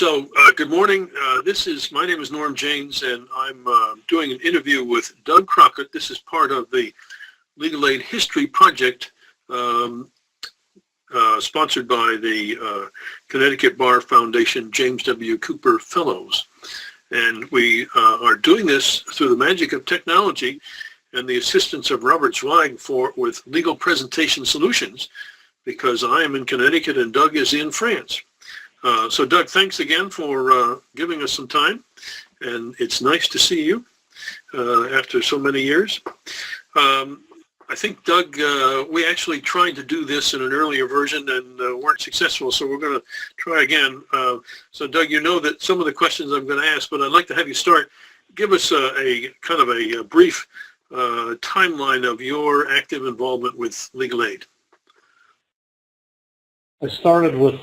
Good morning. My name is Norm Janes, and I'm doing an interview with Doug Crockett. This is part of the Legal Aid History Project, sponsored by the Connecticut Bar Foundation James W. Cooper Fellows. And we are doing this through the magic of technology and the assistance of Robert Zweig with Legal Presentation Solutions, because I am in Connecticut and Doug is in France. So Doug, thanks again for giving us some time, and it's nice to see you after so many years. I think, Doug, we actually tried to do this in an earlier version and weren't successful, so we're going to try again. So Doug, you know that some of the questions I'm going to ask, but I'd like to have you start. Give us a kind of a brief timeline of your active involvement with legal aid. I started with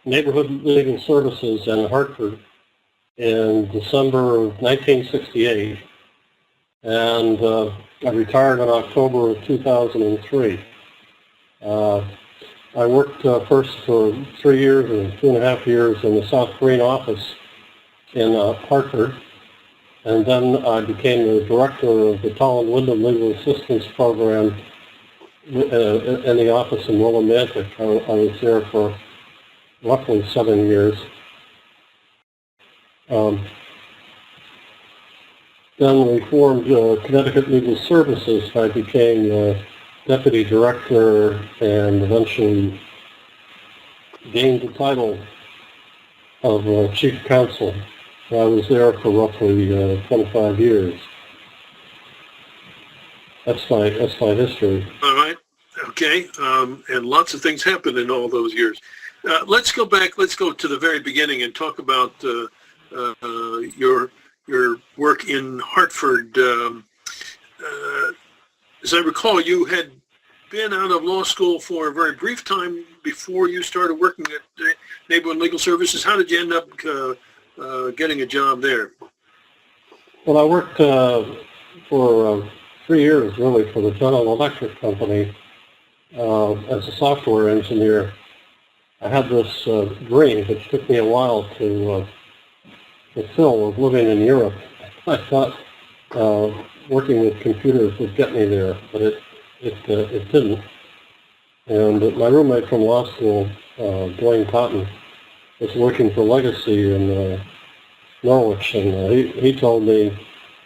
Neighborhood Legal Services in Hartford in December of 1968, and I retired in October of 2003. I worked first for 3 years and 2.5 years in the South Korean office in Hartford, and then I became the director of the Tolland Wyndham Legal Assistance Program in the office in Willimantic. I was there for roughly 7 years. Then we formed Connecticut Legal Services. I became deputy director and eventually gained the title of chief counsel. I was there for roughly 25 years. That's my history. All right. Okay. And lots of things happened in all those years. Let's go back. Let's go to the very beginning and talk about your work in Hartford. As I recall, you had been out of law school for a very brief time before you started working at Neighborhood Legal Services. How did you end up getting a job there? Well, I worked for 3 years, really, for the General Electric Company as a software engineer. I had this dream, which took me a while to fulfill, of living in Europe. I thought working with computers would get me there, but it didn't. And my roommate from law school, Dwayne Cotton, was working for Legacy in Norwich, and he told me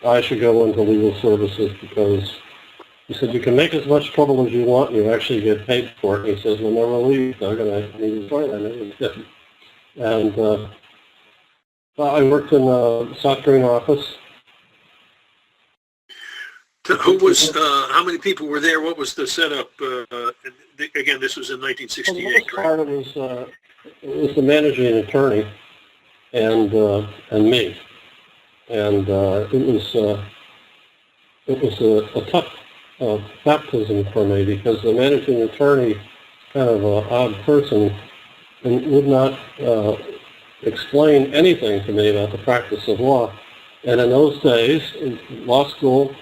I should go into legal services because he said, you can make as much trouble as you want and you actually get paid for it. He says, we'll never leave, Doug, and he was right, I never did. And I worked in the South Korean office. Who was, how many people were there? What was the setup? Again, this was in 1968, well, part of it was the managing attorney and me. And it was a tough baptism for me because the managing attorney, kind of an odd person, and would not explain anything to me about the practice of law. And in those days, in law school,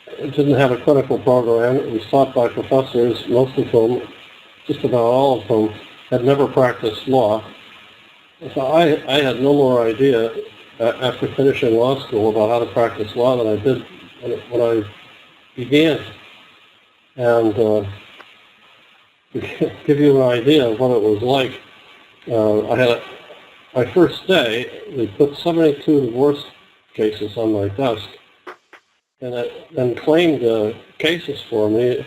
it didn't have a clinical program. It was taught by professors, most of whom, just about all of whom, had never practiced law. So I had no more idea after finishing law school about how to practice law than I did when I began. And to give you an idea of what it was like, my first day, they put 72 divorce cases on my desk and claimed cases for me.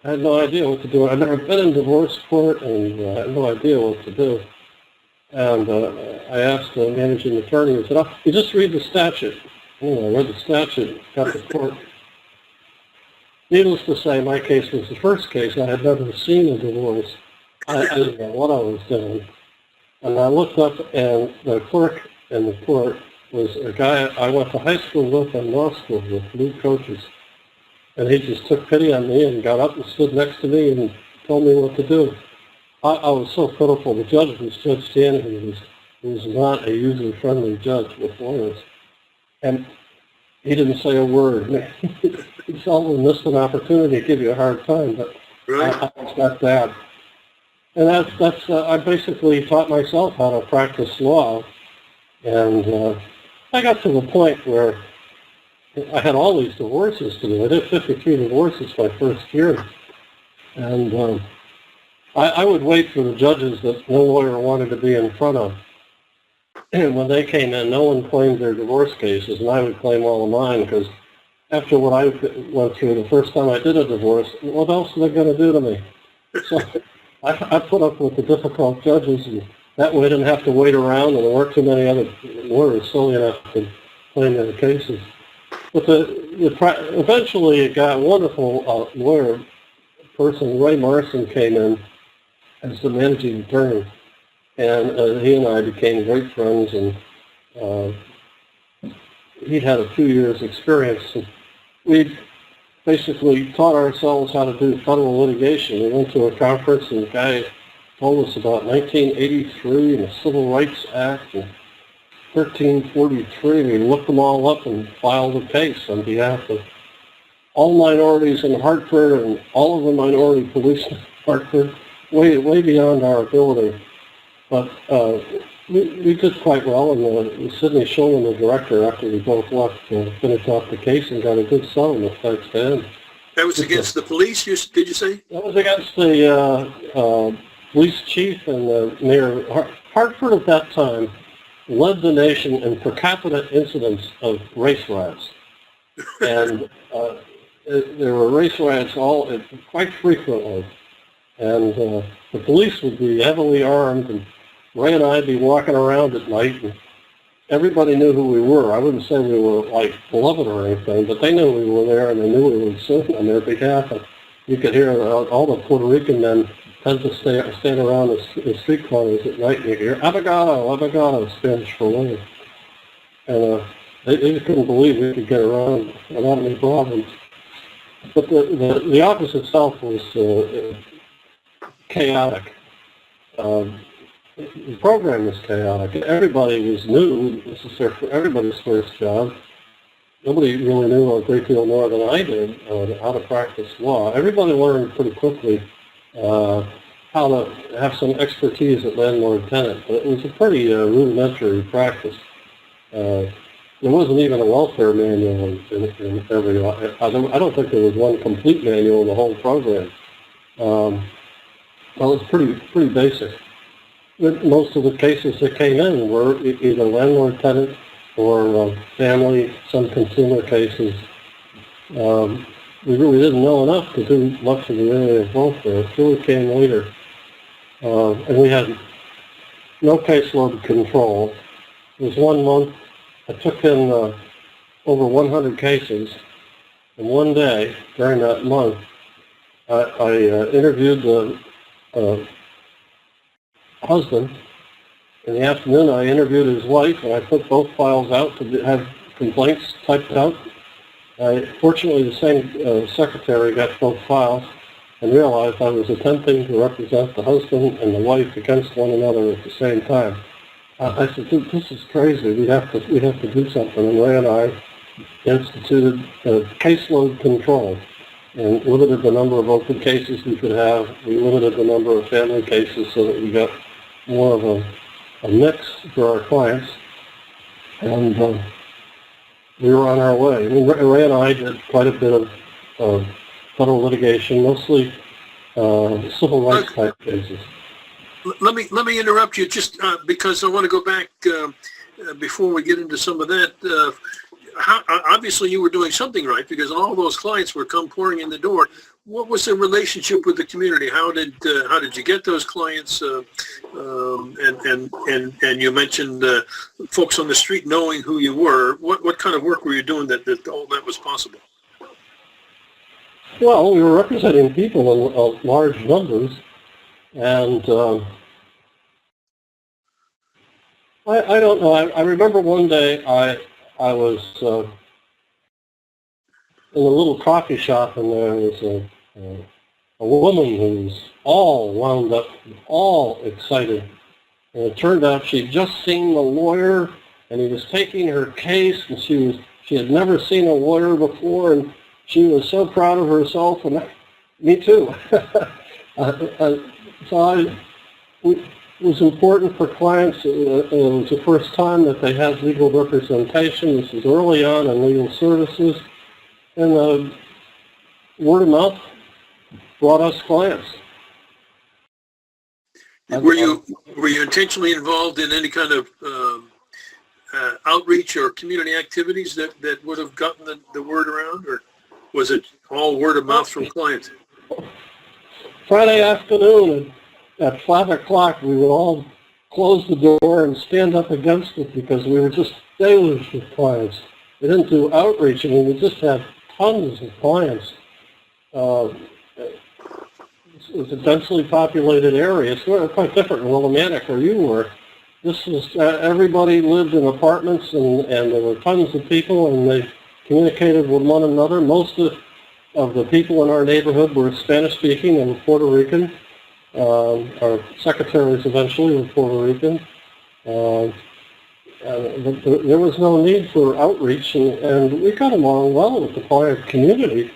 I had no idea what to do. I'd never been in divorce court, and I had no idea what to do. And I asked the managing attorney, I said, oh, you just read the statute. I read the statute, got the court. Needless to say, my case was the first case. I had never seen a divorce. I didn't know what I was doing. And I looked up, and the clerk in the court was a guy I went to high school with and law school with, Lou Coaches. And he just took pity on me and got up and stood next to me and told me what to do. I was so pitiful. The judge was Judge Stanley. He was not a user-friendly judge with lawyers. And he didn't say a word. He seldom missed an opportunity to give you a hard time, but right. I was that bad. And I basically taught myself how to practice law, and I got to the point where I had all these divorces to do. I did 53 divorces my first year, and I would wait for the judges that no lawyer wanted to be in front of. And when they came in, no one claimed their divorce cases, and I would claim all of mine, because after what I went through the first time I did a divorce, what else are they going to do to me? So I put up with the difficult judges, and that way I didn't have to wait around, and there weren't too many other lawyers silly enough to claim their cases. But eventually a guy, a wonderful lawyer person, Ray Morrison, came in as the managing attorney, and he and I became great friends, and he'd had a few years' experience. And we basically taught ourselves how to do federal litigation. We went to a conference, and the guy told us about 1983 and the Civil Rights Act and 1343. We looked them all up and filed a case on behalf of all minorities in Hartford and all of the minority police in Hartford, way beyond our ability. But we did quite well, and Sidney Shulman, the director, after we both left, finished off the case and got a good settlement thanks to him. That was against the police, did you say? That was against the police chief and the mayor. Hartford at that time led the nation in per capita incidents of race riots. And there were race riots quite frequently. And the police would be heavily armed, and Ray and I'd be walking around at night, and everybody knew who we were. I wouldn't say we were, like, beloved or anything, but they knew we were there, and they knew we would sue on their behalf. And you could hear all the Puerto Rican men tend to stand around the street corners at night, and you could hear, abogado, abogado, Spanish for lawyer. And they just couldn't believe we could get around without any problems. But the office itself was chaotic. The program was chaotic. Everybody was new. This is everybody's first job. Nobody really knew a great deal more than I did how to practice law. Everybody learned pretty quickly how to have some expertise at landlord-tenant. But it was a pretty rudimentary practice. There wasn't even a welfare manual in every. I don't think there was one complete manual in the whole program. Well, it was pretty basic. Most of the cases that came in were either landlord-tenant or family, some consumer cases. We really didn't know enough to do much of the area of welfare. It really came later. And we had no caseload control. It was 1 month. I took in over 100 cases. And one day, during that month, I interviewed the husband. In the afternoon, I interviewed his wife, and I put both files out to have complaints typed out. Fortunately, the same secretary got both files and realized I was attempting to represent the husband and the wife against one another at the same time. I said, "This is crazy. We have to do something." And Ray and I instituted caseload control and limited the number of open cases we could have. We limited the number of family cases so that we got more of a mix for our clients. And we were on our way. I mean, Ray and I did quite a bit of federal litigation, mostly civil rights type cases. Let me interrupt you just because I want to go back before we get into some of that. Obviously, you were doing something right because all those clients were come pouring in the door. What was the relationship with the community? How did you get those clients? And you mentioned folks on the street knowing who you were. What kind of work were you doing that all that was possible? Well, we were representing people in large numbers, and I don't know. I remember one day I was in a little coffee shop, and there was a woman who was all wound up, all excited. And it turned out she'd just seen the lawyer, and he was taking her case, and she had never seen a lawyer before, and she was so proud of herself, and me too. So was important for clients. It was the first time that they had legal representation. This is early on in legal services, and word of mouth brought us clients. Were you intentionally involved in any kind of outreach or community activities that would have gotten the word around, or was it all word of mouth from clients? Friday afternoon at 5 o'clock, we would all close the door and stand up against it because we were just deluged with clients. We didn't do outreach. I mean, we just had tons of clients. It was a densely populated area. It's quite different in Willimantic where you were. This was, everybody lived in apartments, and there were tons of people, and they communicated with one another. Most of the people in our neighborhood were Spanish-speaking and Puerto Rican. Our secretaries eventually were Puerto Rican. There was no need for outreach, and we got along well with the client community.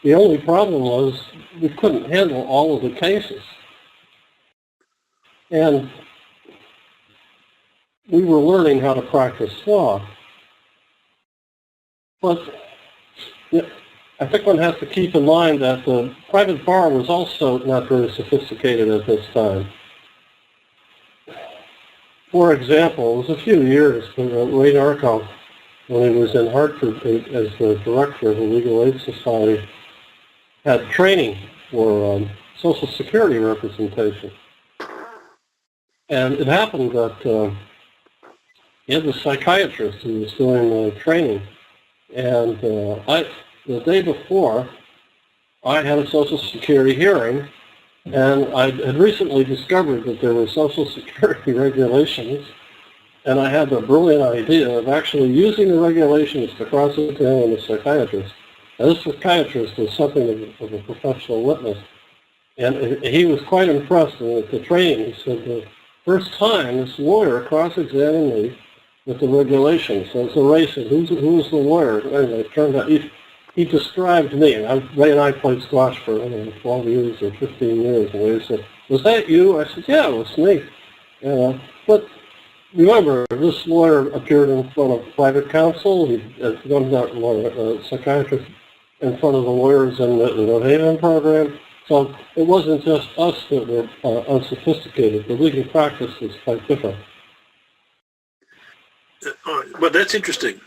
The only problem was we couldn't handle all of the cases. And we were learning how to practice law. But I think one has to keep in mind that the private bar was also not very sophisticated at this time. For example, it was a few years, Ray Narco, when he was in Hartford as the director of the Legal Aid Society, had training for Social Security representation. And it happened that he had a psychiatrist who was doing the training. And the day before, I had a Social Security hearing, and I had recently discovered that there were Social Security regulations, and I had the brilliant idea of actually using the regulations to cross-examine the psychiatrist. Now, this psychiatrist was something of a professional witness, and he was quite impressed. And at the training, he said, the first time this lawyer cross-examined me with the regulations. So Ray said, who's the lawyer? And it turned out he described me. And Ray and I played squash for 12 years or 15 years. And Ray said, was that you? I said, yeah, it was me. But remember, this lawyer appeared in front of private counsel. Not lawyer, psychiatrist, in front of the lawyers in the New Haven program. So it wasn't just us that were unsophisticated. The legal practice was quite different. Well, that's interesting.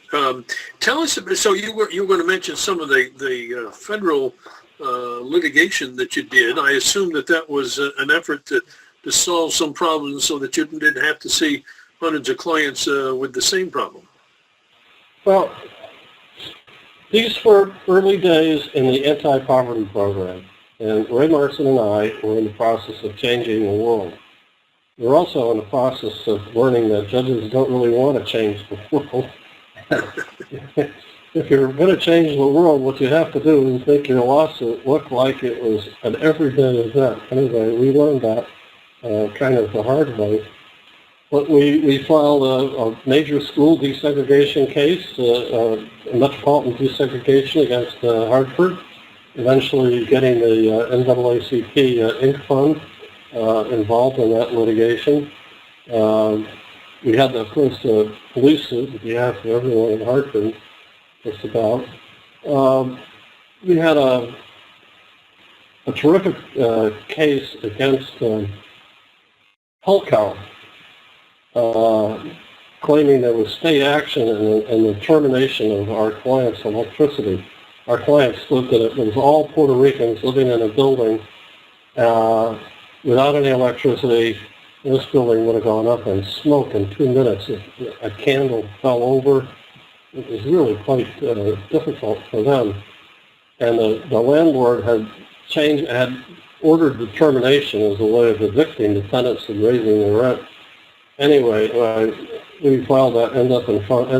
Tell us, so you were going to mention some of the federal litigation that you did. I assume that was an effort to solve some problems so that you didn't have to see hundreds of clients with the same problem. Well, these were early days in the anti-poverty program, and Ray Marson and I were in the process of changing the world. We're also in the process of learning that judges don't really want to change the world. If you're going to change the world, what you have to do is make your lawsuit look like it was an everyday event. Anyway, we learned that kind of the hard way. But we filed a major school desegregation case, a metropolitan desegregation against Hartford, eventually getting the NAACP Inc. Fund involved in that litigation. We had, of course, the police suit on behalf of everyone in Hartford, just about. We had a terrific case against Hulco, claiming there was state action in the termination of our clients' electricity. Our clients lived in it. It was all Puerto Ricans living in a building without any electricity. This building would have gone up in smoke in 2 minutes if a candle fell over. It was really quite difficult for them. And the landlord had ordered the termination as a way of evicting the tenants and raising the rent. Anyway, we filed that, ended up in front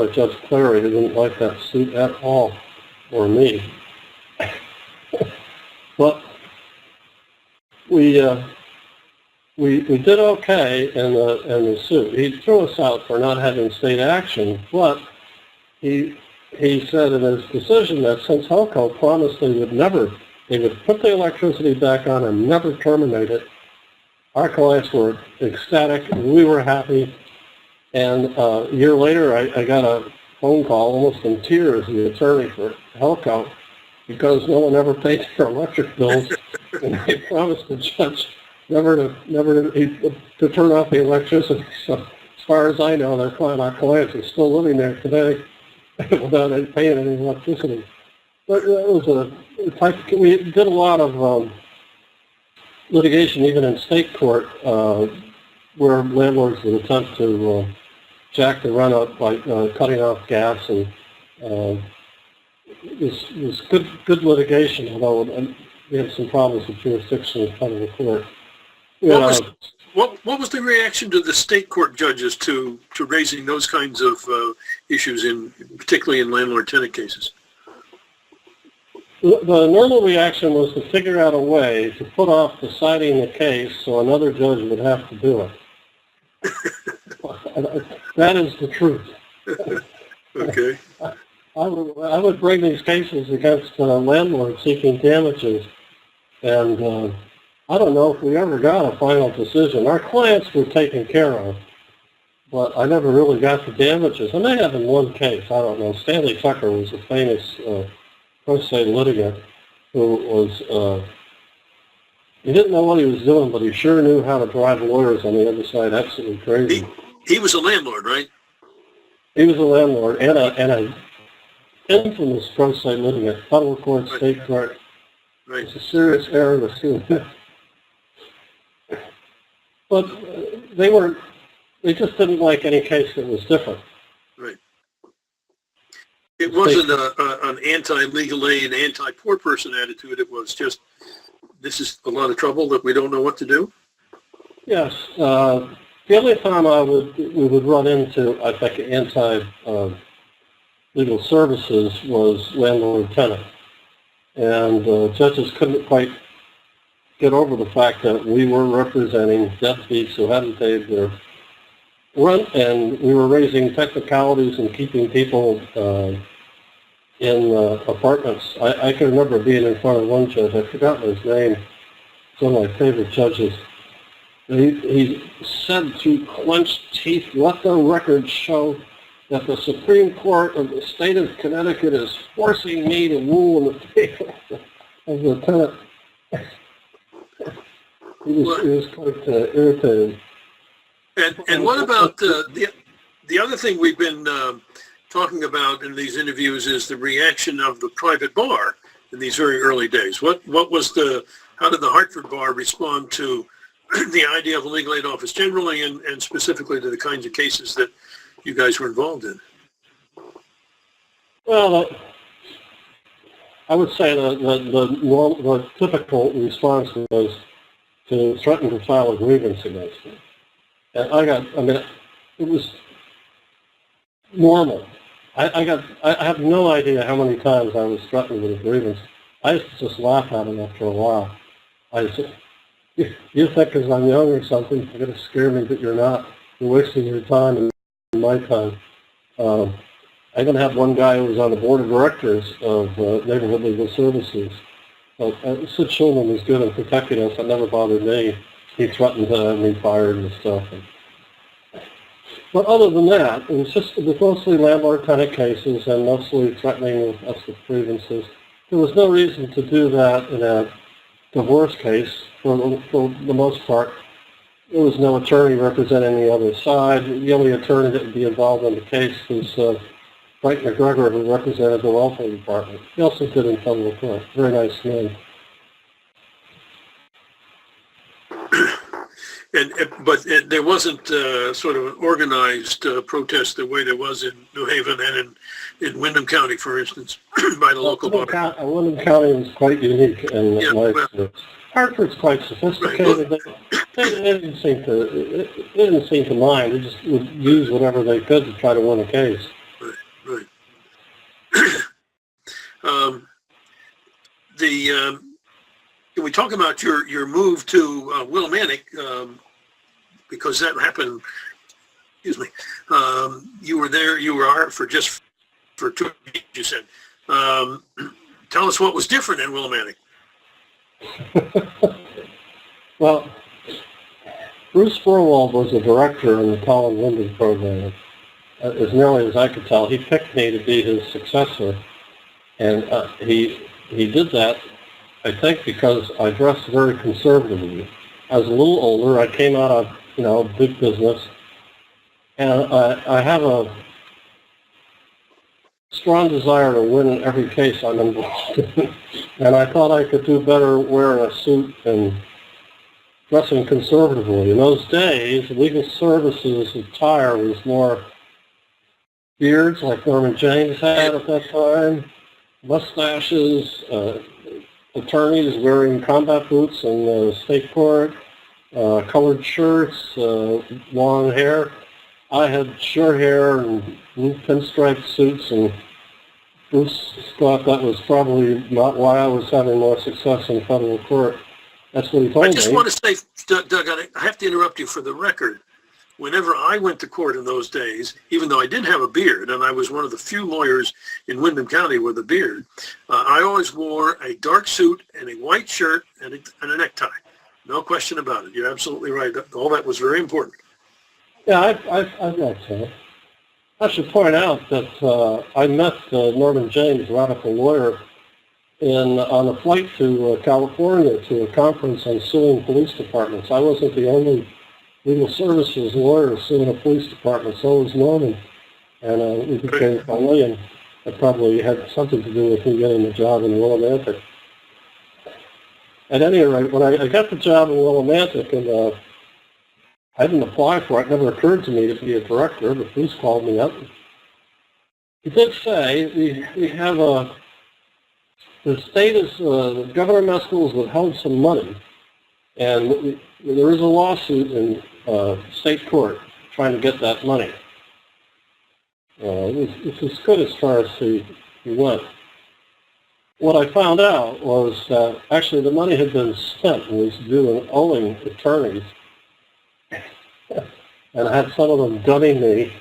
of Judge Clary, who didn't like that suit at all, or me. But we did okay in the suit. He threw us out for not having state action, but he said in his decision that since Hulco promised they would put the electricity back on and never terminate it, Our clients were ecstatic, and we were happy. And a year later, I got a phone call, almost in tears, the attorney for Helco, because no one ever paid their electric bills, and they promised the judge never to turn off the electricity. So as far as I know, our clients are still living there today without paying any electricity. But it was we did a lot of litigation, even in state court, where landlords would attempt to jack the rent up by cutting off gas, and it was good litigation, although we had some problems with jurisdiction in federal court. What was the reaction to the state court judges to raising those kinds of issues, particularly in landlord-tenant cases? The normal reaction was to figure out a way to put off deciding the case so another judge would have to do it. That is the truth. Okay. I would bring these cases against landlords seeking damages, and I don't know if we ever got a final decision. Our clients were taken care of, but I never really got the damages. I may have in one case, I don't know. Stanley Tucker was a famous pro se litigant who was, he didn't know what he was doing, but he sure knew how to drive lawyers on the other side absolutely crazy. He was a landlord, right? He was a landlord and a infamous pro se litigant, federal court, state court. Right. It's a serious error to sue him. But they just didn't like any case that was different. Right. It wasn't an anti-legal aid, anti-poor person attitude. It was just, this is a lot of trouble that we don't know what to do? Yes. The only time we would run into, I think, anti-legal services was landlord-tenant. And judges couldn't quite get over the fact that we were representing deadbeats who hadn't paid their rent, and we were raising technicalities and keeping people in apartments. I can remember being in front of one judge. I've forgotten his name. It's one of my favorite judges. He said through clenched teeth, "Let the record show that the Supreme Court of the state of Connecticut is forcing me to rule in the favor of the tenant." He was quite irritated. And what about the other thing we've been talking about in these interviews is the reaction of the private bar in these very early days. How did the Hartford bar respond to the idea of a legal aid office generally, and specifically to the kinds of cases that you guys were involved in? Well, I would say the typical response was to threaten to file a grievance against me. And it was normal. I have no idea how many times I was threatened with a grievance. I used to just laugh at them after a while. I said, "You think because I'm young or something, you're going to scare me, but you're not. You're wasting your time and my time." I even had one guy who was on the board of directors of Neighborhood Legal Services. Sid Schulman was good at protecting us. That never bothered me. He threatened to have me fired and stuff. But other than that, it was mostly landlord-tenant cases and mostly threatening us with grievances. There was no reason to do that in a divorce case for the most part. There was no attorney representing the other side. The only attorney that would be involved in the case was Frank McGregor, who represented the welfare department. He also did in federal court. Very nice man. But there wasn't sort of an organized protest the way there was in New Haven and in Windham County, for instance, by the local body. Windham County was quite unique in my experience. Hartford's quite sophisticated. Right. They didn't seem to mind. They just would use whatever they could to try to win a case. Right. Can we talk about your move to Willimantic, because that happened, you were there, you were for 2 weeks, you said. Tell us what was different in Willimantic. Well, Bruce Furwald was the director in the Colin Linden program. As nearly as I could tell, he picked me to be his successor, and he did that, I think, because I dressed very conservatively. I was a little older. I came out of big business, and I have a strong desire to win in every case I'm involved in, and I thought I could do better wearing a suit and dressing conservatively. In those days, legal services attire was more beards like Norman James had at that time, mustaches, attorneys wearing combat boots in state court, colored shirts, long hair. I had short hair and blue pinstripe suits, and Bruce thought that was probably not why I was having more success in federal court. That's what he told me. I just want to say, Doug, I have to interrupt you for the record. Whenever I went to court in those days, even though I didn't have a beard, and I was one of the few lawyers in Windham County with a beard, I always wore a dark suit and a white shirt and a necktie. No question about it. You're absolutely right. All that was very important. Yeah, I'd like to. I should point out that I met Norman James, radical lawyer, on a flight to California to a conference on suing police departments. I wasn't the only legal services lawyer suing a police department, so was Norman. And we became friendly, and it probably had something to do with me getting the job in Willimantic. At any rate, when I got the job in Willimantic, and I didn't apply for it, it never occurred to me to be a director, but Bruce called me up. He did say, we have the state is, the Governor Meskel has withheld some money, and there is a lawsuit in state court trying to get that money. It's as good as far as he went. What I found out was that actually the money had been spent and was due and owing attorneys. And I had some of them gunning me,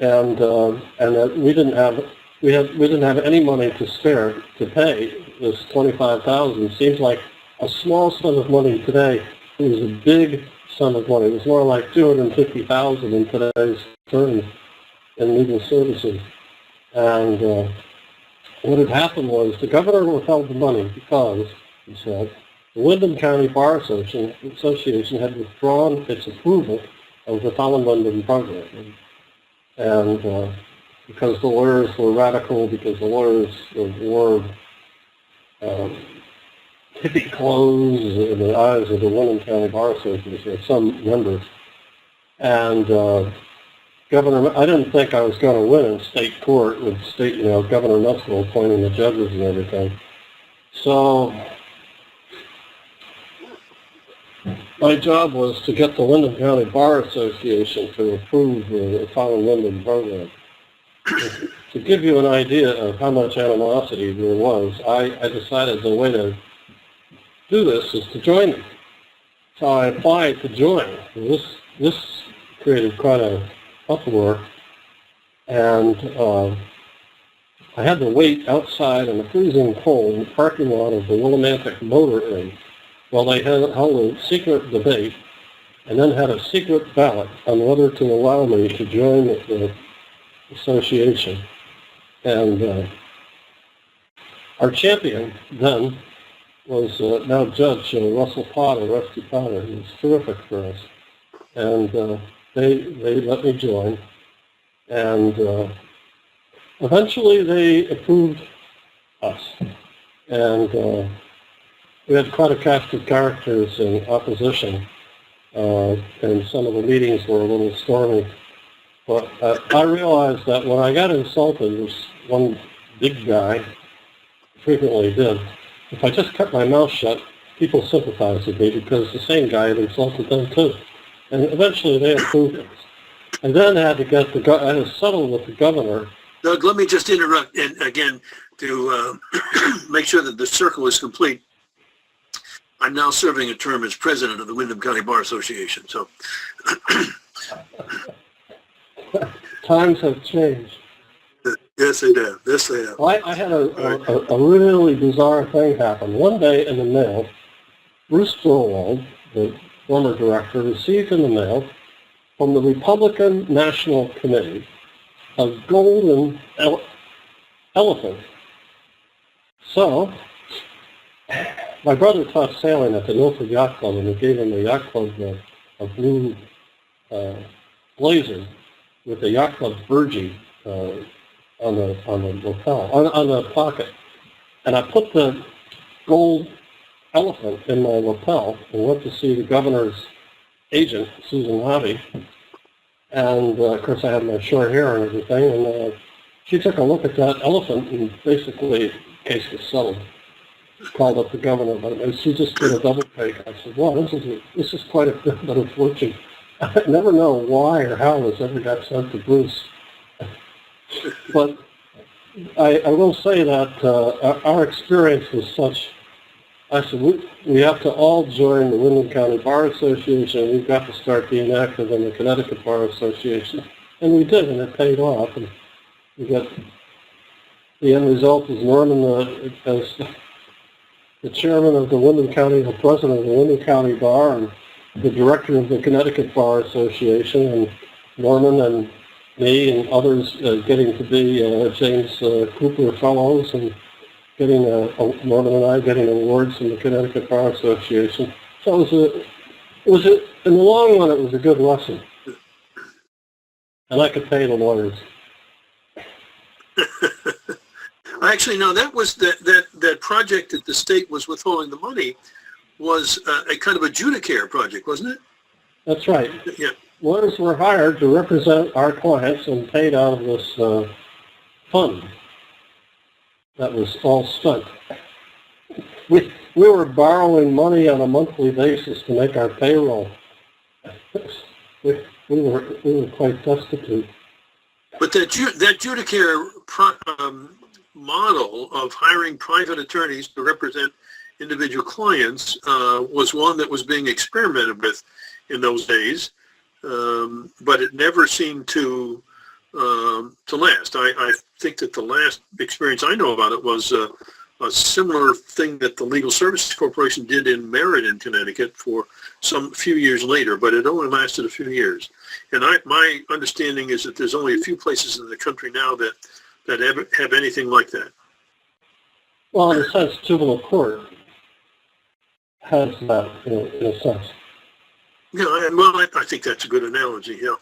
and that we didn't have any money to spare to pay this $25,000. Seems like a small sum of money today. It was a big sum of money. It was more like $250,000 in today's terms in legal services. And what had happened was the governor withheld the money because, he said, the Windham County Bar Association had withdrawn its approval of the Colin Linden program. And because the lawyers were radical, because the lawyers wore hippie clothes in the eyes of the Windham County Bar Association, or some members. And Governor, I didn't think I was going to win in state court with state, Governor Meskel appointing the judges and everything. So my job was to get the Windham County Bar Association to approve the Colin Linden program. To give you an idea of how much animosity there was, I decided the way to do this is to join them. So I applied to join. This created quite a uproar, and I had to wait outside in the freezing cold in the parking lot of the Willimantic Motor Inn while they held a secret debate and then had a secret ballot on whether to allow me to join the association. And our champion then was now Judge Russell Potter, Rusty Potter. He was terrific for us. And they let me join. And eventually they approved us. And we had quite a cast of characters in opposition, and some of the meetings were a little stormy. But I realized that when I got insulted, this one big guy frequently did, if I just kept my mouth shut, people sympathized with me because the same guy had insulted them too. And eventually they approved us. I then had to I had to settle with the governor. Doug, let me just interrupt and again to make sure that the circle is complete. I'm now serving a term as president of the Windham County Bar Association. So times have changed. Yes, they have. Yes, they have. Well, I had a really bizarre thing happen. One day in the mail, Bruce Furwald, the former director, received in the mail from the Republican National Committee a golden elephant. So, my brother taught sailing at the Milford Yacht Club, and they gave him the yacht club a blue blazer with the yacht club burgee on the lapel, on the pocket. And I put the gold elephant in my lapel and went to see the governor's agent, Susan Hobby. And of course I had my short hair and everything, and she took a look at that elephant and basically the case was settled. Called up the governor, but she just did a double take. I said, "Wow, this is quite a bit of fortune." I never know why or how this ever got sent to Bruce, but I will say that our experience was such. I said, we have to all join the Windham County Bar Association. We've got to start being active in the Connecticut Bar Association, and we did, and it paid off. And we got the end result is Norman as the chairman of the Windham County, the president of the Windham County Bar, and the director of the Connecticut Bar Association, and Norman and me and others getting to be James Cooper Fellows, and getting Norman and I getting awards from the Connecticut Bar Association. So it was in the long run, it was a good lesson, and I could pay the lawyers. Actually, no, that was that project that the state was withholding the money was a kind of adjudicare project, wasn't it? That's right. Yeah. Lawyers were hired to represent our clients and paid out of this fund that was all spent. We were borrowing money on a monthly basis to make our payroll. We were quite destitute. But that Judicare model of hiring private attorneys to represent individual clients was one that was being experimented with in those days, but it never seemed to last. I think that the last experience I know about it was a similar thing that the Legal Services Corporation did in Meriden, Connecticut for some few years later, but it only lasted a few years. And my understanding is that there's only a few places in the country now that have anything like that. Well, in a sense, juvenile court has that, in a sense. Yeah, I think that's a good analogy, yeah.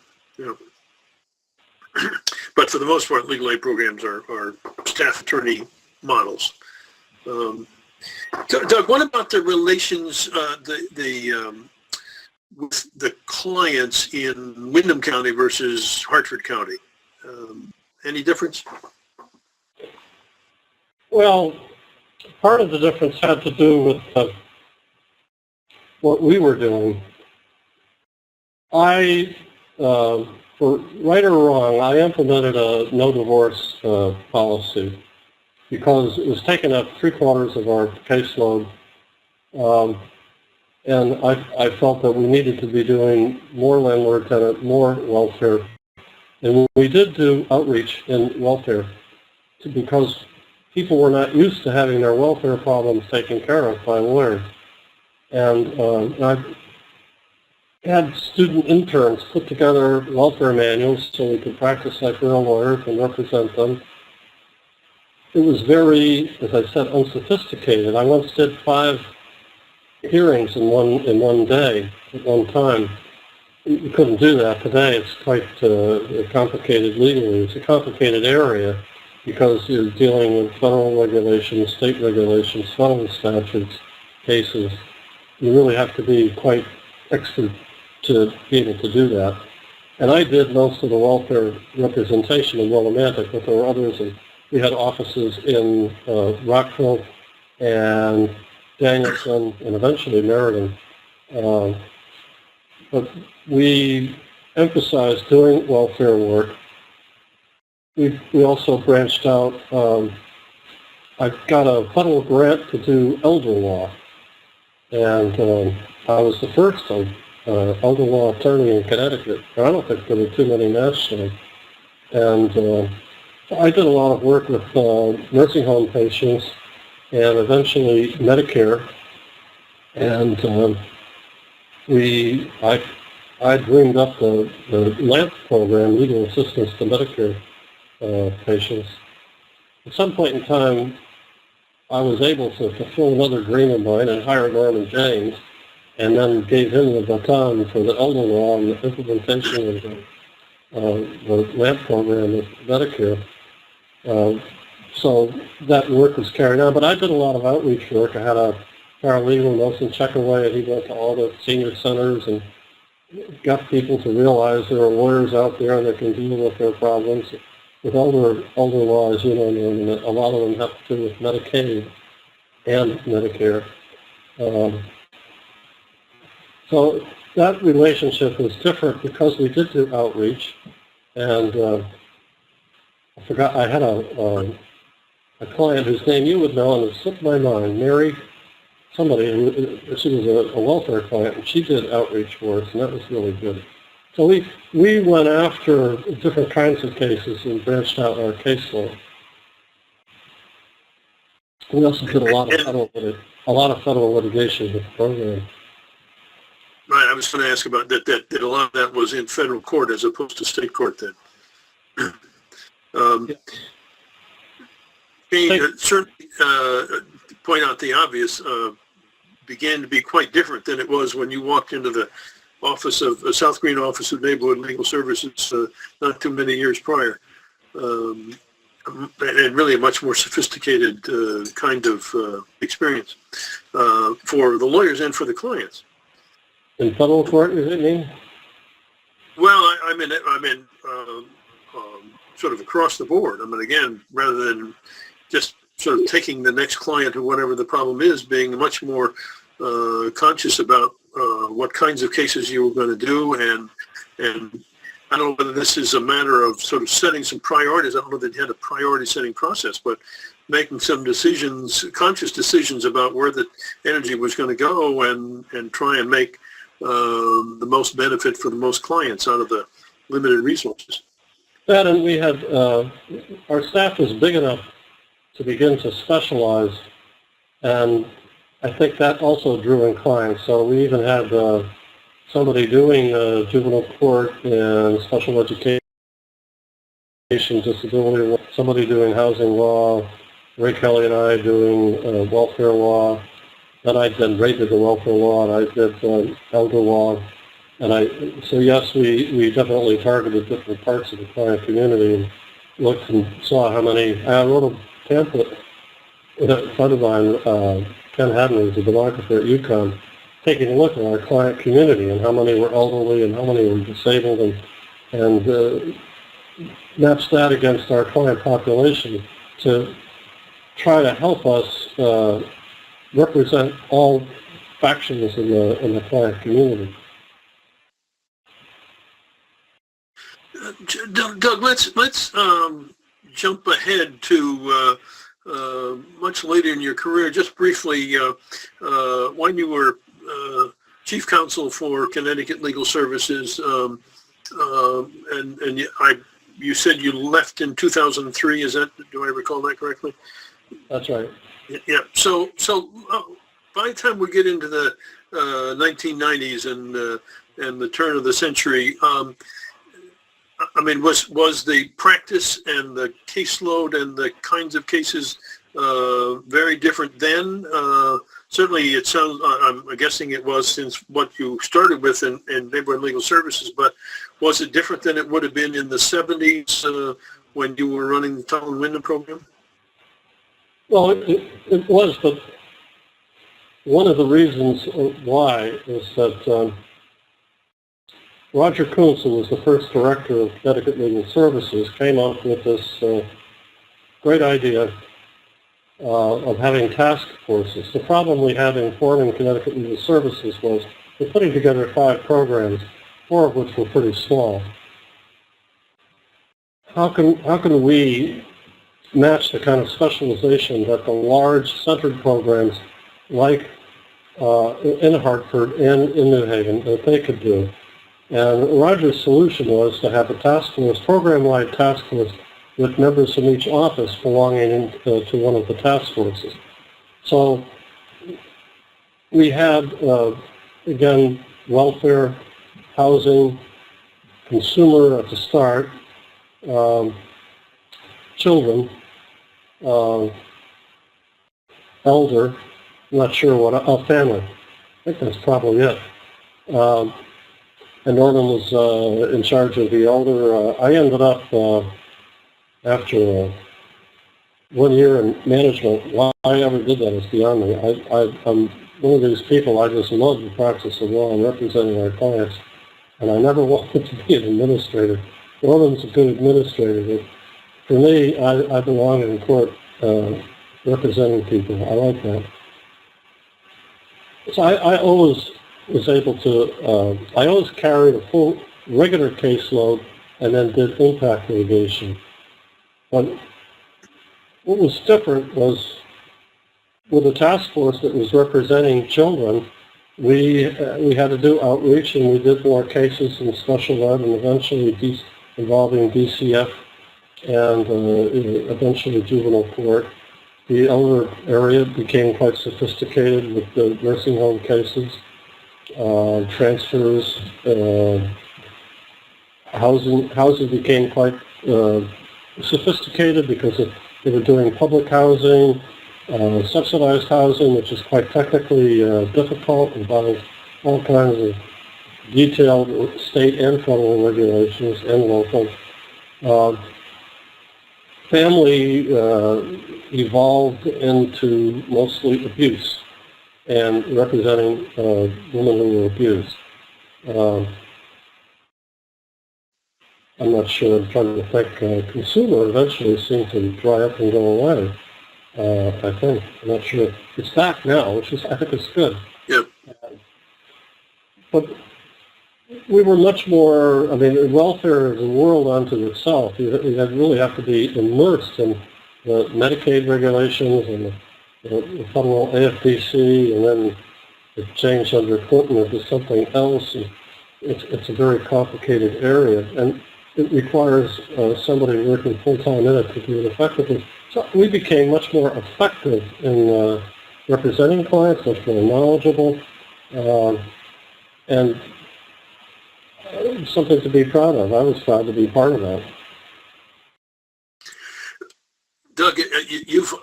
But for the most part, legal aid programs are staff attorney models. Doug, what about the relations, with the clients in Windham County versus Hartford County? Any difference? Well, part of the difference had to do with what we were doing. For right or wrong, I implemented a no divorce policy because it was taking up 3/4 of our caseload. And I felt that we needed to be doing more landlord tenant, more welfare. And we did do outreach in welfare because people were not used to having their welfare problems taken care of by lawyers. And I had student interns put together welfare manuals so we could practice like real lawyers and represent them. It was very, as I said, unsophisticated. I once did 5 hearings in one day at one time. You couldn't do that today. It's quite complicated legally. It's a complicated area because you're dealing with federal regulations, state regulations, federal statutes, cases. You really have to be quite expert to be able to do that. And I did most of the welfare representation in Willimantic, but there were others. And we had offices in Rockville and Danielson and eventually Meriden. But we emphasized doing welfare work. We also branched out. I got a federal grant to do elder law, and I was the first elder law attorney in Connecticut. I don't think there were too many nationally. And I did a lot of work with nursing home patients and eventually Medicare. And I dreamed up the LAMP program, Legal Assistance to Medicare patients. At some point in time, I was able to fulfill another dream of mine and hire Norman James, and then gave him the baton for the elder law and the implementation of the LAMP program with Medicare. So that work was carried on, but I did a lot of outreach work. I had a paralegal, Nelson Checkaway, and he went to all the senior centers and got people to realize there are lawyers out there and they can deal with their problems. With elder laws, you know, and a lot of them have to do with Medicaid and Medicare. So that relationship was different because we did do outreach, and I forgot, I had a client whose name you would know, and it slipped my mind, Mary, somebody, she was a welfare client, and she did outreach for us, and that was really good. So we went after different kinds of cases and branched out our caseload. We also did a lot of federal litigation with the program. Right, I was going to ask about that a lot of that was in federal court as opposed to state court then. Certainly, point out the obvious, began to be quite different than it was when you walked into the office of South Green Office of Neighborhood Legal Services not too many years prior, and really a much more sophisticated kind of experience for the lawyers and for the clients. In federal court, is it mean? Well, I mean, sort of across the board. I mean, again, rather than just sort of taking the next client or whatever the problem is, being much more conscious about what kinds of cases you were going to do, and I don't know whether this is a matter of sort of setting some priorities. I don't know that you had a priority setting process, but making some decisions, conscious decisions about where the energy was going to go, and try and make the most benefit for the most clients out of the limited resources. That, and we had, our staff was big enough to begin to specialize, and I think that also drew in clients. So we even had somebody doing juvenile court and special education, disability, somebody doing housing law, Ray Kelly and I doing welfare law. Then Ray did the welfare law, and I did elder law. And so yes, we definitely targeted different parts of the client community and looked and saw how many. I wrote a pamphlet with a friend of mine, Ken Haddon, who's a demographer at UConn, taking a look at our client community and how many were elderly and how many were disabled, and matched that against our client population to try to help us represent all factions in the client community. Doug, let's jump ahead to much later in your career. Just briefly, when you were chief counsel for Connecticut Legal Services, and you said you left in 2003. Do I recall that correctly? That's right. Yeah. So by the time we get into the 1990s and the turn of the century, I mean, was the practice and the caseload and the kinds of cases very different then? Certainly, it sounds. I'm guessing it was, since what you started with in Neighborhood Legal Services. But was it different than it would have been in the 70s when you were running the Tunnel and Window program? Well, it was, but one of the reasons why is that Roger Kuntz, who was the first director of Connecticut Legal Services, came up with this great idea of having task forces. The problem we had in forming Connecticut Legal Services was we're putting together 5 programs, 4 of which were pretty small. How can we match the kind of specialization that the large centered programs like in Hartford and in New Haven that they could do? And Roger's solution was to have a task force, program-wide task force, with members from each office belonging to one of the task forces. So we had, again, welfare, housing, consumer at the start, children, elder, I'm not sure what, family. I think that's probably it. And Norman was in charge of the elder. I ended up, after 1 year in management, why I ever did that is beyond me. I'm one of these people, I just love the practice of law and representing our clients, and I never wanted to be an administrator. Norman's a good administrator, but for me, I belong in court representing people. I like that. So I always was able to, I always carried a full regular caseload and then did impact litigation. But what was different was with the task force that was representing children, we had to do outreach, and we did more cases in special ed and eventually involving DCF and eventually juvenile court. The elder area became quite sophisticated with the nursing home cases, transfers, housing became quite sophisticated because they were doing public housing, subsidized housing, which is quite technically difficult, involves all kinds of detailed state and federal regulations and local. Family evolved into mostly abuse and representing women who were abused. I'm not sure, I'm trying to think, consumer eventually seemed to dry up and go away, I think. I'm not sure. It's back now, which is, I think is good. Yep. But we were much more, I mean, welfare is a world unto itself. You really have to be immersed in the Medicaid regulations and the federal AFDC, and then it changed under Clinton into something else. And it's a very complicated area, and it requires somebody working full-time in it to do it effectively. So we became much more effective in representing clients, much more knowledgeable, and something to be proud of. I was proud to be part of that. Doug, you've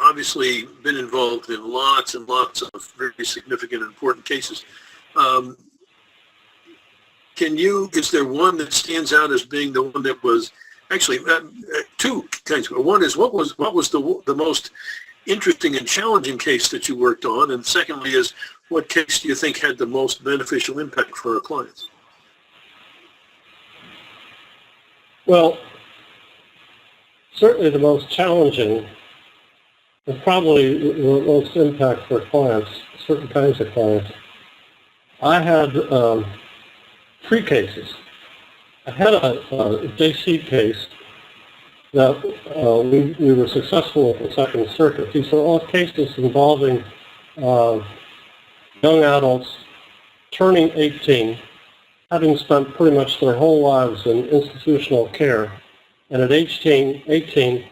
obviously been involved in lots and lots of very significant and important cases. Is there one that stands out as being the one that was actually two kinds? One is what was the most interesting and challenging case that you worked on, and secondly is what case do you think had the most beneficial impact for our clients? Well, certainly the most challenging and probably the most impact for clients, certain kinds of clients. I had 3 cases. I had a JC case that we were successful at the Second Circuit. These are all cases involving young adults turning 18, having spent pretty much their whole lives in institutional care. And at age 18,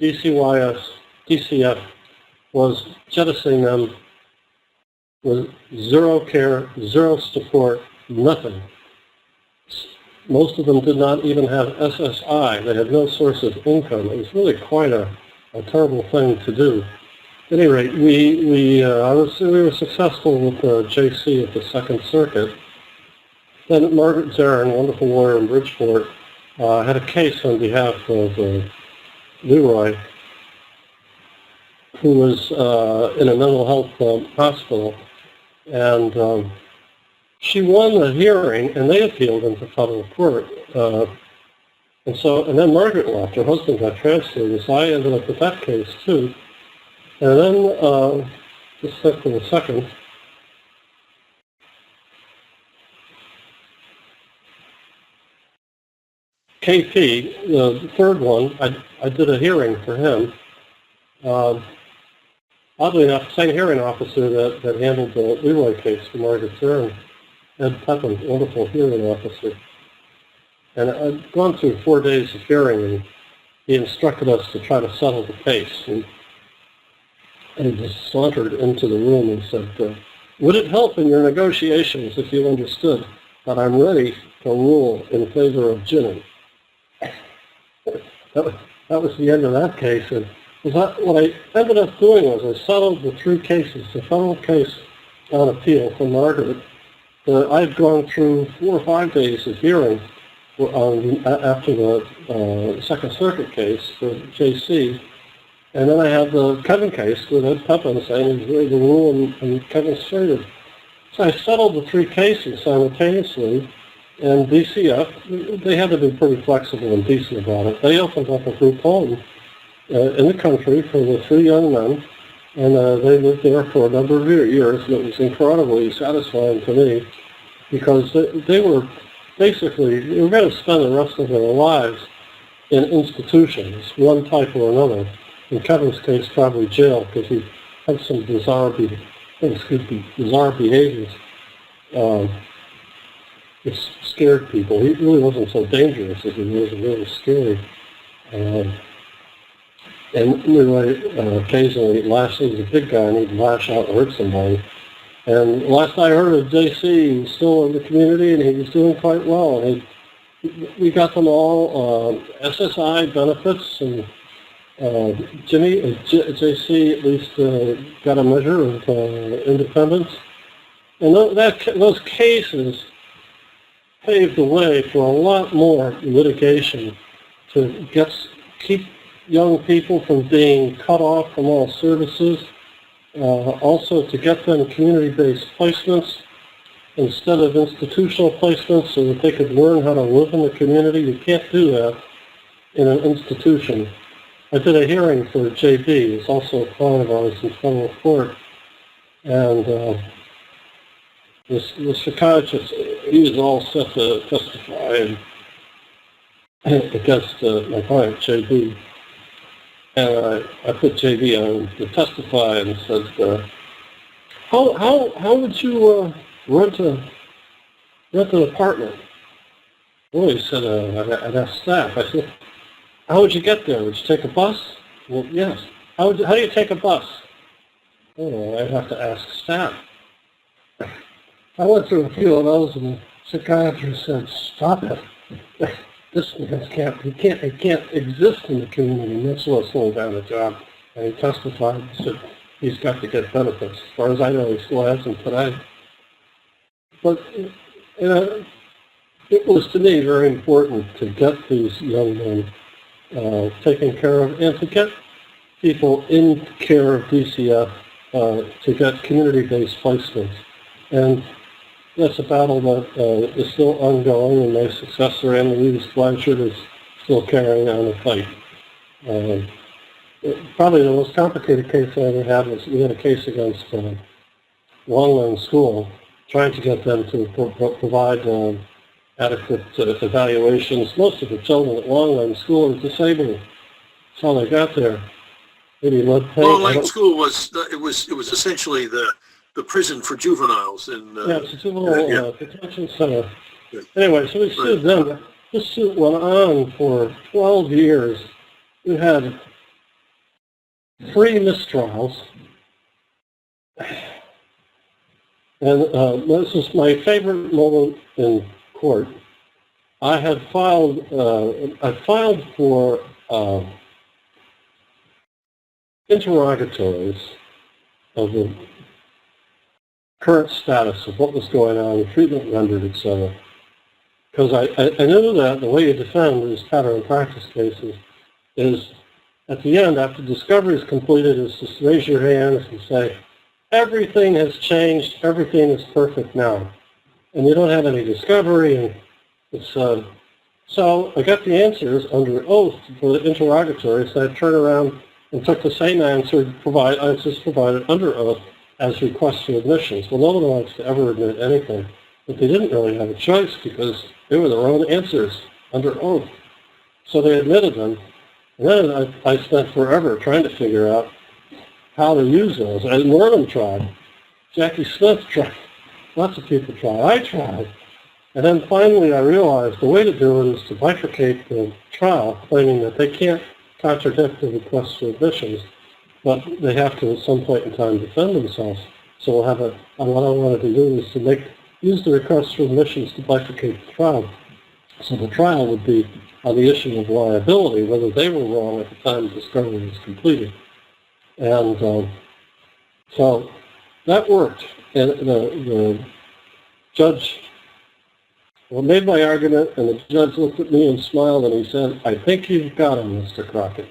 DCF was jettisoning them with zero care, zero support, nothing. Most of them did not even have SSI. They had no source of income. It was really quite a terrible thing to do. At any rate, we were successful with JC at the Second Circuit. Then Margaret Zarin, a wonderful lawyer in Bridgeport, had a case on behalf of Leroy, who was in a mental health hospital, and she won the hearing, and they appealed into federal court. And then Margaret left. Her husband got transferred, and so I ended up with that case too. And then, just think for a second. KP, the third one, I did a hearing for him. Oddly enough, the same hearing officer that handled the Leroy case for Margaret Zarin, Ed Pepin, wonderful hearing officer. And I'd gone through 4 days of hearing, and he instructed us to try to settle the case. And he just sauntered into the room and said, Would it help in your negotiations if you understood that I'm ready to rule in favor of Ginny? That was the end of that case. And what I ended up doing was I settled the three cases. The federal case on appeal for Margaret, I'd gone through 4 or 5 days of hearing after the Second Circuit case for J.C., and then I had the Kevin case with Ed Pepin saying he's ready to rule and Kevin's traded. So I settled the 3 cases simultaneously, and DCF, they had to be pretty flexible and decent about it. They opened up a group home in the country for the 3 young men, and they lived there for a number of years, and it was incredibly satisfying to me because they were basically, they were going to spend the rest of their lives in institutions, one type or another. In Kevin's case, probably jail, because he had some bizarre behaviors. It scared people. He really wasn't so dangerous as he was really scary. And anyway, occasionally he was a big guy and he'd lash out and hurt somebody. And last I heard of JC, he was still in the community and he was doing quite well. And we got them all SSI benefits, and JC at least got a measure of independence. And those cases paved the way for a lot more litigation to keep young people from being cut off from all services, also to get them community-based placements instead of institutional placements so that they could learn how to live in the community. You can't do that in an institution. I did a hearing for JB, who's also a client of ours in federal court, and the psychiatrist, he was all set to testify against my client, JB. And I put JB on to testify and said, how would you rent an apartment? Well, he said, I'd ask staff. I said, how would you get there? Would you take a bus? Well, yes. How do you take a bus? Oh, I'd have to ask staff. I went through a few of those, and the psychiatrist said, stop it. This can't exist in the community, and that's what's slowing down the job. And he testified, he said, he's got to get benefits. As far as I know, he still has them today. But, it was to me very important to get these young men taken care of, and to get people in care of DCF to get community-based placements. And that's a battle that is still ongoing, and my successor, Annalise Blanchard, is still carrying on the fight. Probably the most complicated case I ever had was we had a case against Longland School, trying to get them to provide adequate evaluations. Most of the children at Longland School are disabled. That's how they got there. Maybe lead paint. Longland School was essentially the prison for juveniles. It's a juvenile detention center. Yeah. Anyway, so we sued them. This suit went on for 12 years. We had 3 mistrials. And this is my favorite moment in court. I filed for interrogatories of the current status of what was going on, treatment rendered, etc. Because I knew that the way you defend these pattern and practice cases is, at the end, after discovery is completed, is to raise your hands and say, everything has changed, everything is perfect now. And you don't have any discovery, and it's, so I got the answers under oath for the interrogatory, so I turned around and took the same answers provided under oath as requests for admissions. Well, no one wants to ever admit anything, but they didn't really have a choice because they were their own answers under oath. So they admitted them, and then I spent forever trying to figure out how to use those. And Norman tried. Jackie Smith tried. Lots of people tried. I tried. And then finally I realized the way to do it is to bifurcate the trial, claiming that they can't contradict the requests for admissions, but they have to at some point in time defend themselves. So we'll have and what I wanted to do is to use the request for admissions to bifurcate the trial. So the trial would be on the issue of liability, whether they were wrong at the time discovery was completed. And so that worked. And the judge made my argument, and the judge looked at me and smiled, and he said, "I think you've got him, Mr. Crockett."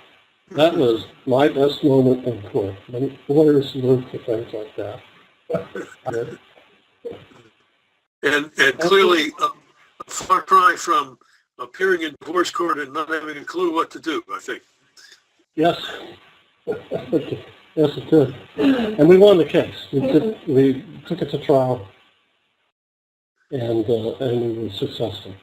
That was my best moment in court. Many lawyers live for things like that. And clearly a far cry from appearing in divorce court and not having a clue what to do, I think. Yes. Yes, it did. And we won the case. We took it to trial, and we were successful.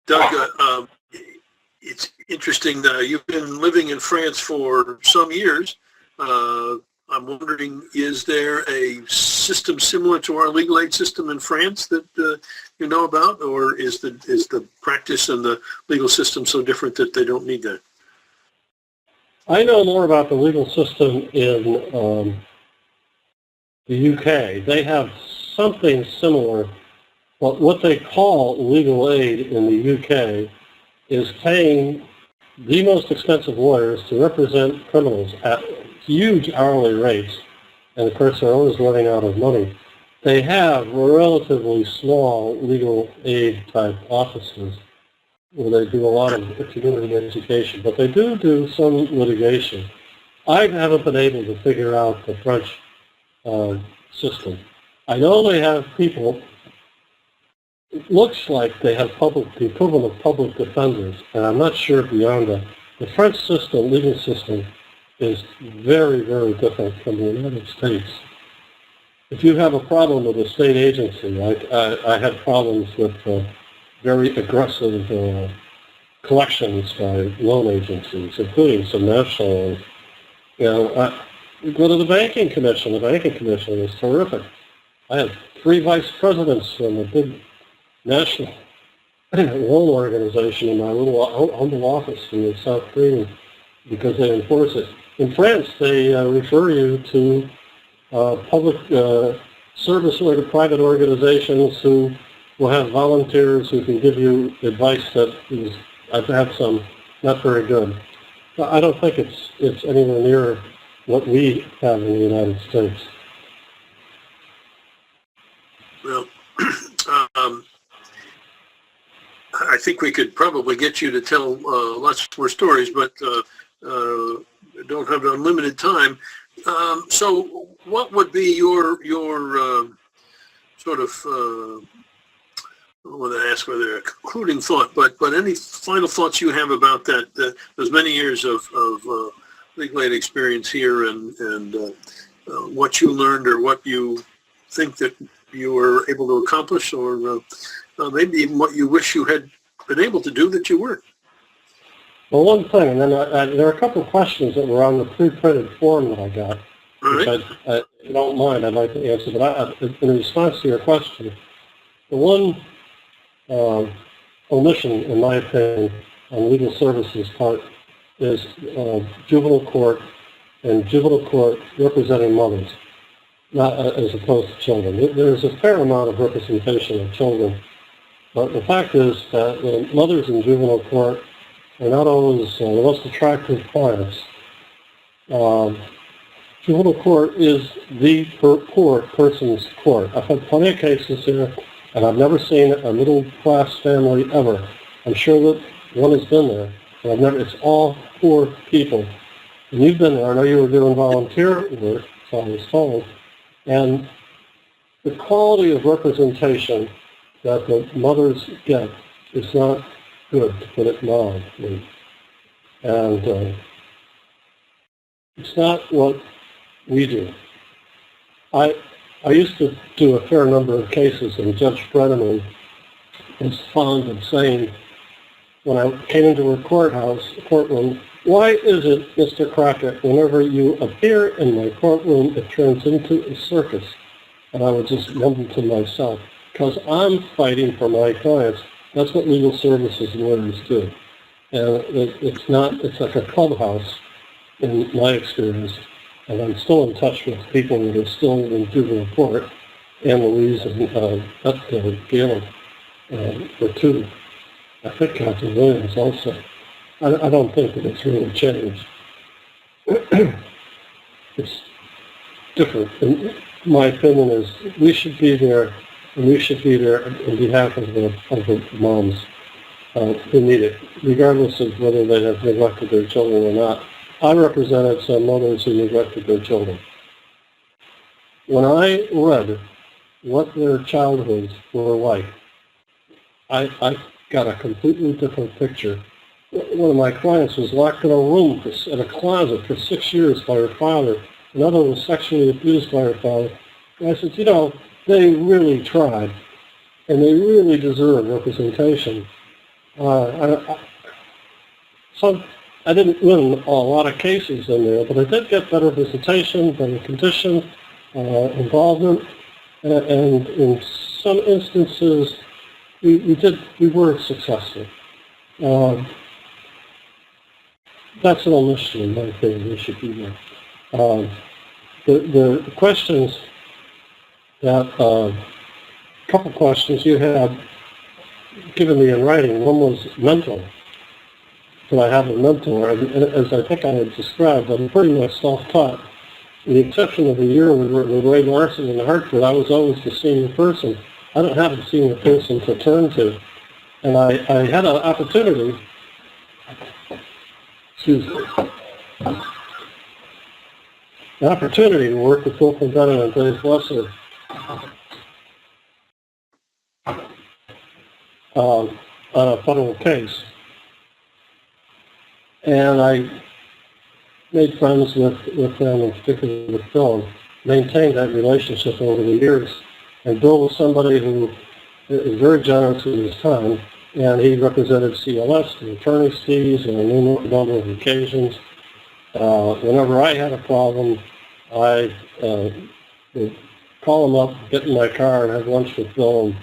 Doug, it's interesting. You've been living in France for some years. I'm wondering, is there a system similar to our legal aid system in France that you know about, or is the practice and the legal system so different that they don't need that? I know more about the legal system in the UK. They have something similar. Well, what they call legal aid in the UK is paying the most expensive lawyers to represent criminals at huge hourly rates, and of course they're always running out of money. They have relatively small legal aid type offices where they do a lot of community education, but they do some litigation. I haven't been able to figure out the French system. I know they have people. It looks like they have the equivalent of public defenders, and I'm not sure beyond that. The French system, legal system, is very, very different from the United States. If you have a problem with a state agency, I had problems with very aggressive collections by loan agencies, including some national ones. You go to the banking commission. The banking commission is terrific. I had 3 vice presidents from a big national loan organization in my little humble office in the South Korean because they enforce it. In France, they refer you to public service or to private organizations who will have volunteers who can give you advice that is, I've had some, not very good. I don't think it's anywhere near what we have in the United States. Well, I think we could probably get you to tell lots more stories, but don't have unlimited time. So what would be your sort of, I don't want to ask whether a concluding thought, but any final thoughts you have about that, those many years of legal aid experience here and what you learned or what you think that you were able to accomplish, or maybe even what you wish you had been able to do that you weren't? Well, one thing, and then there are a couple of questions that were on the pre-printed form that I got, which if you don't mind, I'd like to answer. But in response to your question, the one omission, in my opinion, on legal services part is juvenile court and juvenile court representing mothers, not as opposed to children. There's a fair amount of representation of children, but the fact is that the mothers in juvenile court are not always the most attractive clients. Juvenile court is the poor person's court. I've had plenty of cases here, and I've never seen a middle-class family ever. I'm sure that one has been there, but it's all poor people. And you've been there. I know you were doing volunteer work, so I was told. And the quality of representation that the mothers get is not good, to put it mildly. And it's not what we do. I used to do a fair number of cases, and Judge Brenneman was fond of saying, when I came into a courtroom, why is it, Mr. Crockett, whenever you appear in my courtroom, it turns into a circus? And I would just mumble to myself, because I'm fighting for my clients. That's what legal services lawyers do. And it's like a clubhouse. in my experience, and I'm still in touch with people that are still in juvenile court, Ann Louise and Gail were two. I think Captain Williams also. I don't think that it's really changed. It's different. And my opinion is we should be there, and we should be there on behalf of the moms who need it, regardless of whether they have neglected their children or not. I represented some mothers who neglected their children. When I read what their childhoods were like, I got a completely different picture. One of my clients was locked in a room, in a closet for 6 years by her father. Another was sexually abused by her father. And I said, they really tried, and they really deserve representation. I didn't win a lot of cases in there, but I did get better visitation, better conditions, involvement, and in some instances, we were successful. That's an omission in my opinion. We should be there. The questions that, couple questions you had given me in writing. One was mental. That I have a mentor, and as I think I had described, I'm pretty much self-taught. With the exception of a year with Ray Larson in Hartford, I was always the senior person. I don't have a senior person to turn to. And I had an opportunity, to work with Phil Clendenin and Dave Lesser on a federal case. And I made friends with them, in particular with Phil, and maintained that relationship over the years. And Bill was somebody who is very generous with his time, and he represented CLS, the attorney's fees, on a number of occasions. Whenever I had a problem, I would call him up, get in my car, and have lunch with Bill,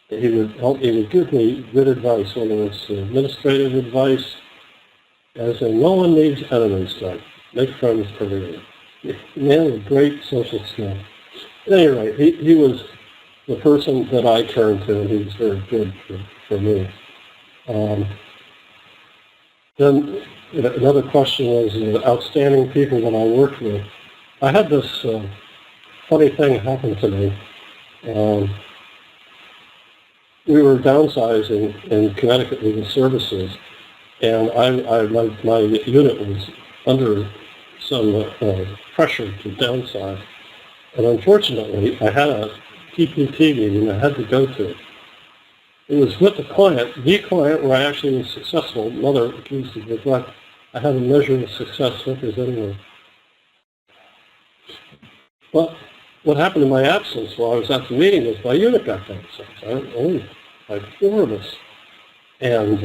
and he would give me good advice, whether it's administrative advice, as in, no one needs enemies, son. Make friends for you. Man with great social skills. At any rate, he was the person that I turned to, and he was very good for me. Then another question was outstanding people that I worked with. I had this funny thing happen to me. We were downsizing in Connecticut Legal Services, and my unit was under some pressure to downsize. And unfortunately, I had a TPT meeting I had to go to. It was with the client where I actually was successful, mother accused of neglect. I had a measure of success representing her. But what happened in my absence while I was at the meeting was my unit got downsized. Only like 4 of us. And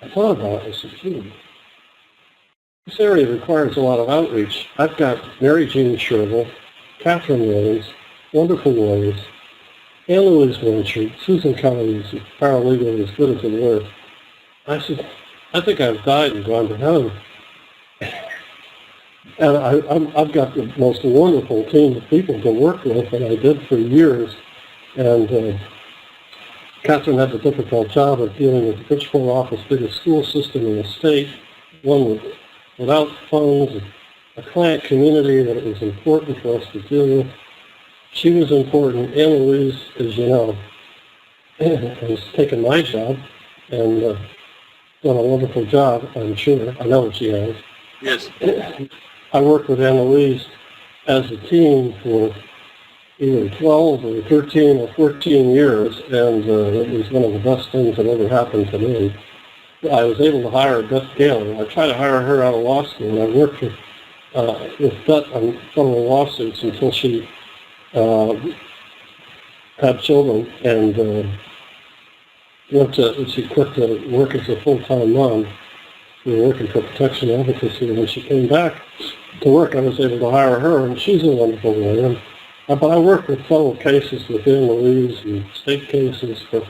I thought about it. I said, this area requires a lot of outreach. I've got Mary Jean Sherville, Catherine Williams, wonderful lawyers, Ann Louise Blanchard, Susan Kelly is a paralegal as good as a lawyer. I said, I think I've died and gone to heaven. And I've got the most wonderful team of people to work with, and I did for years. And Catherine had the difficult job of dealing with the Pittsburgh office, biggest school system in the state, one without funds, a client community that it was important for us to deal with. She was important. Ann Louise, as you know, has taken my job and done a wonderful job, I'm sure. I know she has. Yes. I worked with Ann Louise as a team for either 12 or 13 or 14 years, and it was one of the best things that ever happened to me. I was able to hire Beth Gaylor. I tried to hire her out of law school, and I worked with Beth on federal lawsuits until she had children and she quit to work as a full-time mom. We were working for protection advocacy, and when she came back to work, I was able to hire her, and she's a wonderful lawyer. But I worked with federal cases with Ann Louise and state cases for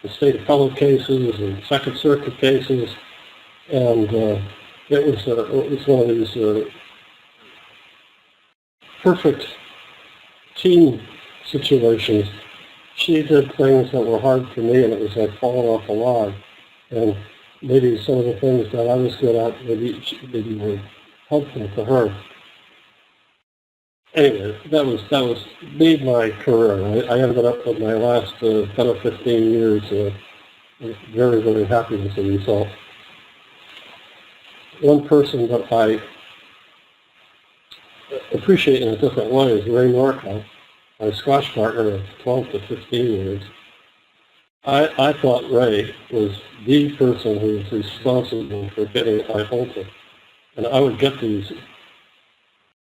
the state appellate cases and Second Circuit cases. And it was one of these perfect team situations. She did things that were hard for me, and it was like falling off a log. And maybe some of the things that I was good at maybe were helpful to her. Anyway, that was made my career. I ended up with my last 10 or 15 years very, very happy with the result. One person that I appreciate in a different way is Ray Norco, my squash partner of 12 to 15 years. I thought Ray was the person who was responsible for getting high voltage. And I would get these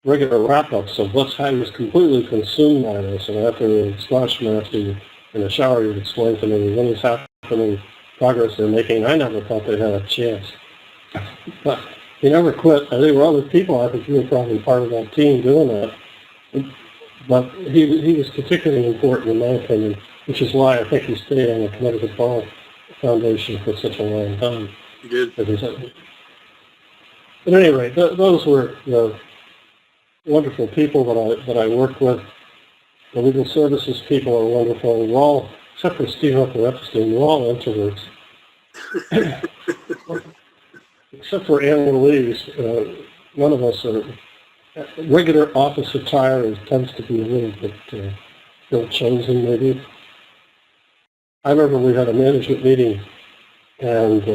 regular wrap-ups of what's how he was completely consumed by this. And after the squash match, in the shower, he would explain to me what was happening, progress they're making. I never thought they had a chance. But he never quit. There were other people, I think you were probably part of that team doing that. But he was particularly important in my opinion, which is why I think he stayed on the Connecticut Bar Foundation for such a long time. He did. At any rate, those were wonderful people that I worked with. The legal services people are wonderful. We're all, except for Steve Uncle Epstein, we're all introverts. Except for annual leaves, none of us are. Regular office attire tends to be a little bit ill-chosen, maybe. I remember we had a management meeting, and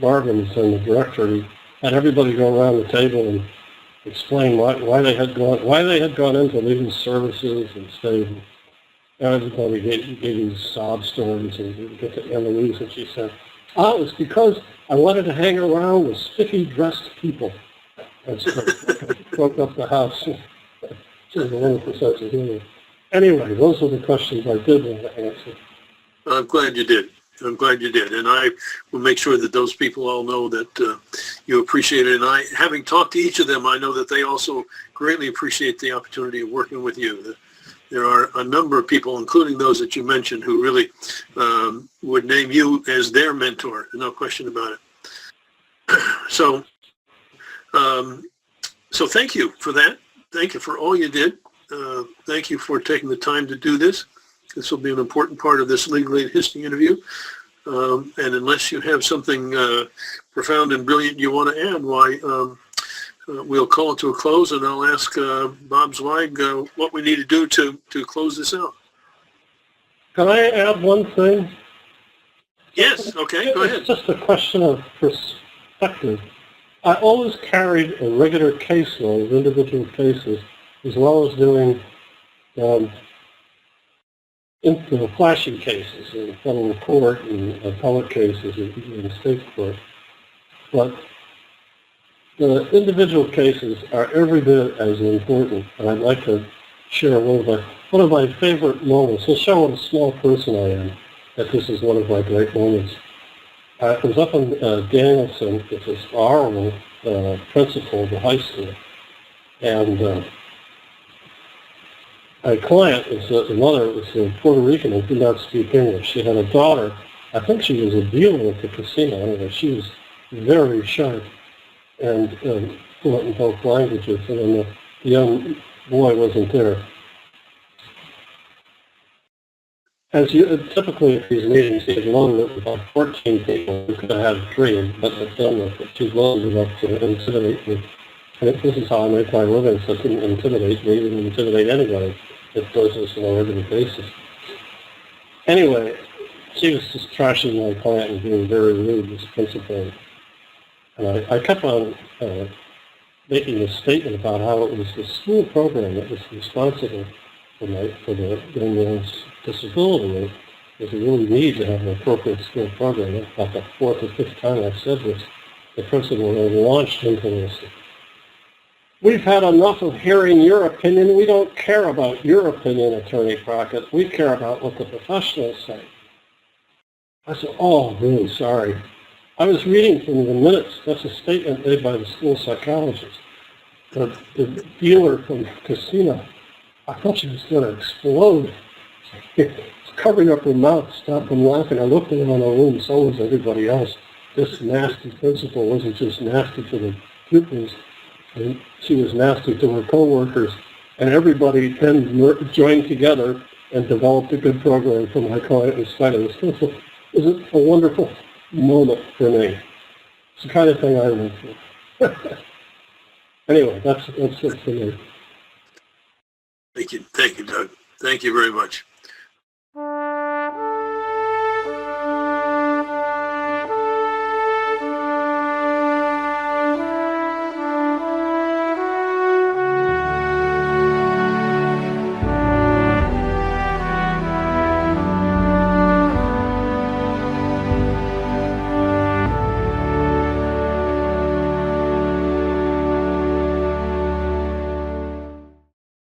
Marvin, the director, he had everybody go around the table and explain why they had gone into legal services and stayed. Everybody gave these sob stories, and we get to Annalise, and she said, "Oh, it was because I wanted to hang around with spiffy-dressed people." That's broke up the house. She was a wonderful sense of humor. Anyway, those are the questions I did want to answer. I'm glad you did. And I will make sure that those people all know that you appreciate it. And having talked to each of them, I know that they also greatly appreciate the opportunity of working with you. There are a number of people, including those that you mentioned, who really would name you as their mentor. No question about it. So thank you for that. Thank you for all you did. Thank you for taking the time to do this. This will be an important part of this Legal Aid History interview. And unless you have something profound and brilliant you want to add, we'll call it to a close, and I'll ask Bob Zweig what we need to do to close this out. Can I add one thing? Yes, okay, go ahead. It's just a question of perspective. I always carried a regular caseload of individual cases, as well as doing flashy cases in federal court and appellate cases in state court. But the individual cases are every bit as important, and I'd like to share one of my favorite moments. To show what a small person I am, that this is one of my great moments. I was up in Danielson with this horrible principal of the high school, and my client the mother was a Puerto Rican and did not speak English. She had a daughter. I think she was a dealer at the casino. Anyway, she was very sharp and fluent in both languages, and then the young boy wasn't there. As typically at these meetings, he's loaded up with about 14 people. We could have had 3, but it's done with it. She's loaded up to intimidate me. And this is how I make my living, so it didn't intimidate me, it didn't intimidate anybody. It does this on a regular basis. Anyway, she was just trashing my client and being very rude, this principal. And I kept on making a statement about how it was the school program that was responsible for the young man's disability. There's a really need to have an appropriate school program. About the 4th or 5th time I've said this, the principal had launched into this. We've had enough of hearing your opinion. We don't care about your opinion, Attorney Crockett. We care about what the professionals say. I said, oh, really sorry. I was reading from the minutes. That's a statement made by the school psychologist. The dealer from the casino, I thought she was going to explode. She was covering up her mouth to stop from laughing. I looked around the room, so was everybody else. this nasty principal wasn't just nasty to the pupils, and she was nasty to her coworkers, and everybody then joined together and developed a good program for my client in spite of this principal. It was a wonderful moment for me. It's the kind of thing I live for. Anyway, that's it for me. Thank you, Doug. Thank you very much.